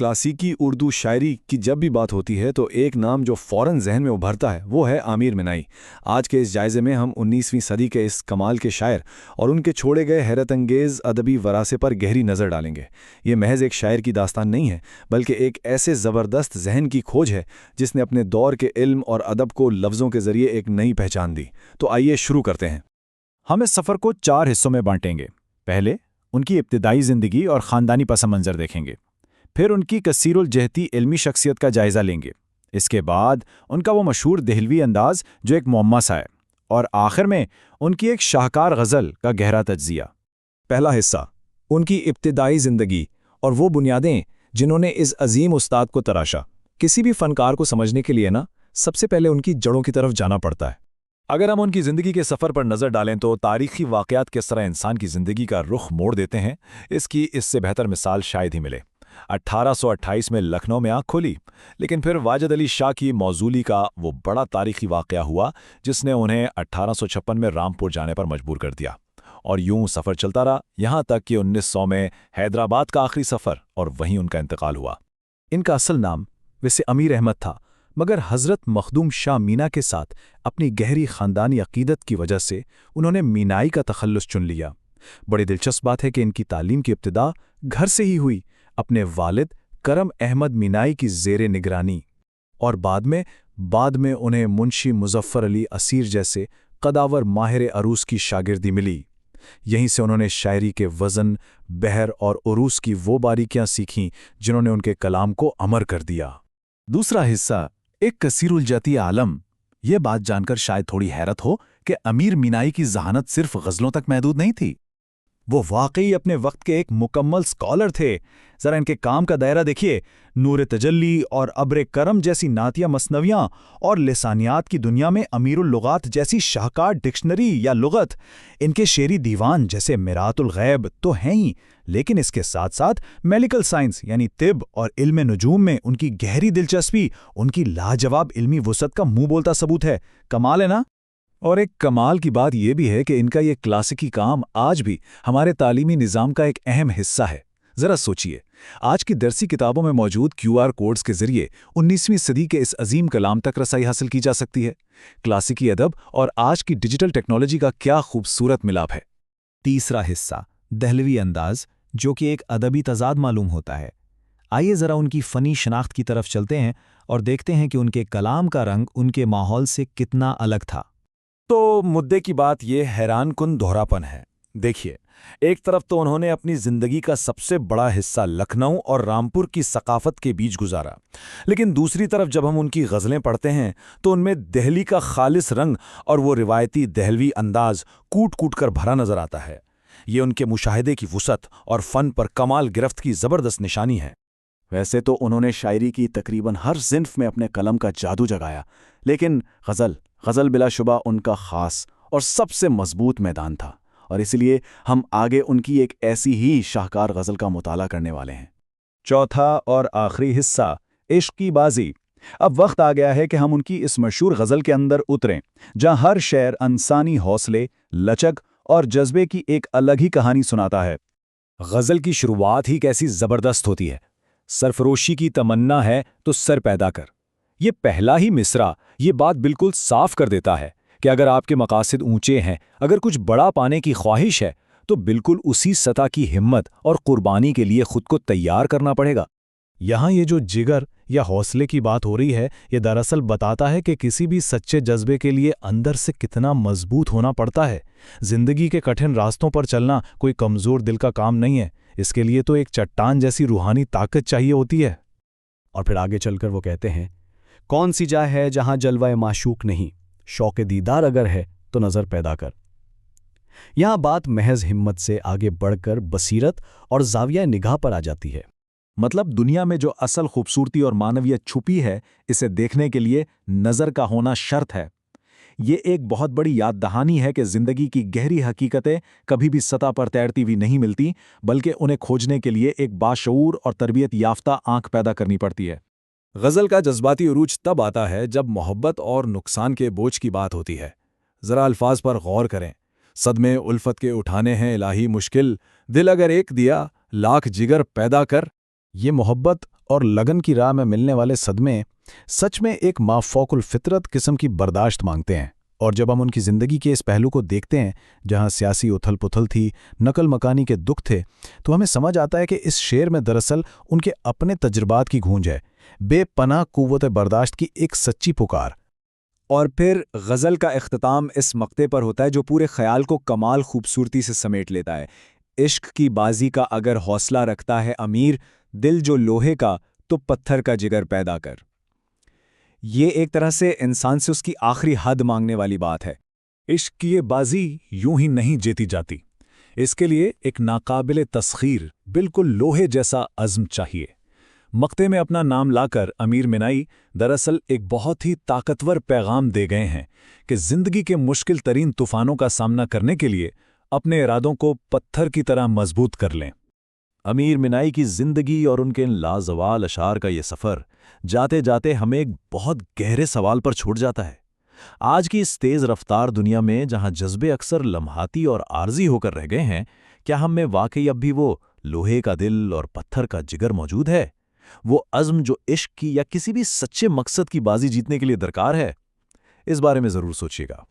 क्लासिकी उर्दू शायरी की जब भी बात होती है तो एक नाम जो फ़ौरन जहन में उभरता है वो है आमिर मिनाई। आज के इस जायज़े में हम 19वीं सदी के इस कमाल के शायर और उनके छोड़े गए हैरत अंगेज़ अदबी वरासे पर गहरी नज़र डालेंगे। ये महज एक शायर की दास्तान नहीं है, बल्कि एक ऐसे ज़बरदस्त जहन की खोज है जिसने अपने दौर के इल्म और अदब को लफ्ज़ों के ज़रिए एक नई पहचान दी। तो आइए शुरू करते हैं। हम इस सफ़र को 4 हिस्सों में बांटेंगे। पहले उनकी इब्तिदाई ज़िंदगी और ख़ानदानी पस मंज़र देखेंगे। फिर उनकी कसीरुल जहती इल्मी शख्सियत का जायज़ा लेंगे। इसके बाद उनका वो मशहूर दहलवी अंदाज़ जो एक मुअम्मा सा है, और आखिर में उनकी एक शाहकार गज़ल का गहरा तज्ज़िया। पहला हिस्सा, उनकी इब्तिदाई ज़िंदगी और वो बुनियादें जिन्होंने इस अजीम उस्ताद को तराशा। किसी भी फ़नकार को समझने के लिए सबसे पहले उनकी जड़ों की तरफ जाना पड़ता है। अगर हम उनकी ज़िंदगी के सफ़र पर नज़र डालें तो तारीख़ी वाक़यात किस तरह इंसान की ज़िंदगी का रुख मोड़ देते हैं, इसकी इससे बेहतर मिसाल शायद ही मिले। 1828 में लखनऊ में आँख खोली, लेकिन फिर वाजिद अली शाह की मौजूली का वो बड़ा तारीख़ी वाक़या हुआ जिसने उन्हें 1856 में रामपुर जाने पर मजबूर कर दिया। और यूं सफ़र चलता रहा, यहाँ तक कि 1900 में हैदराबाद का आखिरी सफ़र और वहीं उनका इंतकाल हुआ। इनका असल नाम वैसे अमीर अहमद था, मगर हज़रत मखदूम शाह मीना के साथ अपनी गहरी ख़ानदानी अक़ीदत की वजह से उन्होंने मीनाई का तखल्लुस चुन लिया। बड़ी दिलचस्प बात है कि इनकी तालीम की इब्तिदा घर से ही हुई, अपने वालिद करम अहमद मीनाई की ज़ेरे निगरानी, और बाद में उन्हें मुंशी मुज़फ़्फ़र अली असीर जैसे कदावर माहिर अरूस की शागिर्दी मिली। यहीं से उन्होंने शायरी के वज़न, बहर और उरूस की वो बारीकियां सीखीं जिन्होंने उनके कलाम को अमर कर दिया। दूसरा हिस्सा, एक कसीरुल जाती आलम। ये बात जानकर शायद थोड़ी हैरत हो कि अमीर मीनाई की ज़हानत सिर्फ गज़लों तक महदूद नहीं थी। वो वाकई अपने वक्त के एक मुकम्मल स्कॉलर थे। ज़रा इनके काम का दायरा देखिए। नूर तजल्ली और अब्र करम जैसी नातिया मसनवियाँ और लिसानियात की दुनिया में अमीरुल लुगात जैसी शाहकार डिक्शनरी या लुगत, इनके शेरी दीवान जैसे मिरातुल गैब तो हैं ही, लेकिन इसके साथ साथ मेडिकल साइंस यानी तिब और इल्म नजूम में उनकी गहरी दिलचस्पी, उनकी लाजवाब इल्मी वुसअत का मुंह बोलता सबूत है। कमाल है ना? और एक कमाल की बात यह भी है कि इनका ये क्लासिकी काम आज भी हमारे तालीमी निज़ाम का एक अहम हिस्सा है। ज़रा सोचिए, आज की दरसी किताबों में मौजूद QR कोड्स के ज़रिए 19वीं सदी के इस अजीम कलाम तक रसाई हासिल की जा सकती है। क्लासिकी अदब और आज की डिजिटल टेक्नोलॉजी का क्या खूबसूरत मिलाप है। तीसरा हिस्सा, दहलवी अंदाज़, जो कि एक अदबी तज़ाद मालूम होता है। आइए ज़रा उनकी फ़नी शनाख्त की तरफ चलते हैं और देखते हैं कि उनके कलाम का रंग उनके माहौल से कितना अलग था। तो मुद्दे की बात ये हैरान कुन दोहरापन है। देखिए, एक तरफ तो उन्होंने अपनी ज़िंदगी का सबसे बड़ा हिस्सा लखनऊ और रामपुर की सकाफत के बीच गुजारा, लेकिन दूसरी तरफ जब हम उनकी गज़लें पढ़ते हैं तो उनमें दहली का खालिस रंग और वो रिवायती दहलवी अंदाज़ कूट कूट कर भरा नज़र आता है। ये उनके मुशाहिदे की वुसअत और फ़न पर कमाल गिरफ्त की ज़बरदस्त निशानी है। वैसे तो उन्होंने शायरी की तकरीबन हर सिन्फ में अपने कलम का जादू जगाया, लेकिन गज़ल बिलाशुबा उनका ख़ास और सबसे मजबूत मैदान था, और इसलिए हम आगे उनकी एक ऐसी ही शाहकार गज़ल का मुताला करने वाले हैं। चौथा और आखिरी हिस्सा, इश्क की बाजी। अब वक्त आ गया है कि हम उनकी इस मशहूर गज़ल के अंदर उतरें, जहां हर शेर इंसानी हौसले, लचक और जज्बे की एक अलग ही कहानी सुनाता है। गज़ल की शुरुआत ही कैसी ज़बरदस्त होती है। सरफरोशी की तमन्ना है तो सर पैदा कर। ये पहला ही मिसरा ये बात बिल्कुल साफ कर देता है कि अगर आपके मकासद ऊंचे हैं, अगर कुछ बड़ा पाने की ख्वाहिश है, तो बिल्कुल उसी सतह की हिम्मत और कुर्बानी के लिए खुद को तैयार करना पड़ेगा। यहाँ ये जो जिगर या हौसले की बात हो रही है, ये दरअसल बताता है कि किसी भी सच्चे जज्बे के लिए अंदर से कितना मजबूत होना पड़ता है। जिंदगी के कठिन रास्तों पर चलना कोई कमज़ोर दिल का काम नहीं है, इसके लिए तो एक चट्टान जैसी रूहानी ताकत चाहिए होती है। और फिर आगे चलकर वो कहते हैं, कौन सी जाय है जहां जलवाए माशूक नहीं, शौक़े दीदार अगर है तो नज़र पैदा कर। यहां बात महज हिम्मत से आगे बढ़कर बसीरत और ज़ाविया निगाह पर आ जाती है। मतलब दुनिया में जो असल खूबसूरती और मानवियत छुपी है, इसे देखने के लिए नज़र का होना शर्त है। ये एक बहुत बड़ी याद दहानी है कि ज़िंदगी की गहरी हकीकतें कभी भी सतह पर तैरती हुई नहीं मिलती, बल्कि उन्हें खोजने के लिए एक बाशऊर और तरबियत याफ्ता आंख पैदा करनी पड़ती है। गज़ल का जज्बाती उरूज तब आता है जब मोहब्बत और नुकसान के बोझ की बात होती है। ज़रा अल्फाज पर गौर करें। सदमे उल्फत के उठाने हैं इलाही मुश्किल, दिल अगर एक दिया लाख जिगर पैदा कर। یہ محبت اور لگن کی راہ میں ملنے والے صدمے سچ میں ایک مافوق الفطرت قسم کی برداشت مانگتے ہیں، اور جب ہم ان کی زندگی کے اس پہلو کو دیکھتے ہیں جہاں سیاسی اتھل پتھل تھی، نقل مکانی کے دکھ تھے، تو ہمیں سمجھ آتا ہے کہ اس شعر میں دراصل ان کے اپنے تجربات کی گونج ہے، بے پناہ قوت برداشت کی ایک سچی پکار۔ اور پھر غزل کا اختتام اس مقطع پر ہوتا ہے جو پورے خیال کو کمال خوبصورتی سے سمیٹ لیتا ہے۔ عشق کی بازی کا اگر حوصلہ رکھتا ہے امیر، دل جو لوہے کا تو پتھر کا جگر پیدا کر۔ یہ ایک طرح سے انسان سے اس کی آخری حد مانگنے والی بات ہے۔ عشق کی یہ بازی یوں ہی نہیں جیتی جاتی، اس کے لیے ایک ناقابل تسخیر، بالکل لوہے جیسا عزم چاہیے۔ مقطع میں اپنا نام لا کر امیر مینائی دراصل ایک بہت ہی طاقتور پیغام دے گئے ہیں کہ زندگی کے مشکل ترین طوفانوں کا سامنا کرنے کے لیے اپنے ارادوں کو پتھر کی طرح مضبوط کر لیں۔ امیر مینائی کی زندگی اور ان کے ان لازوال اشعار کا یہ سفر جاتے جاتے ہمیں ایک بہت گہرے سوال پر چھوڑ جاتا ہے۔ آج کی اس تیز رفتار دنیا میں جہاں جذبے اکثر لمحاتی اور عارضی ہو کر رہ گئے ہیں، کیا ہم میں واقعی اب بھی وہ لوہے کا دل اور پتھر کا جگر موجود ہے؟ وہ عزم جو عشق کی یا کسی بھی سچے مقصد کی بازی جیتنے کے لیے درکار ہے؟ اس بارے میں ضرور سوچیے گا۔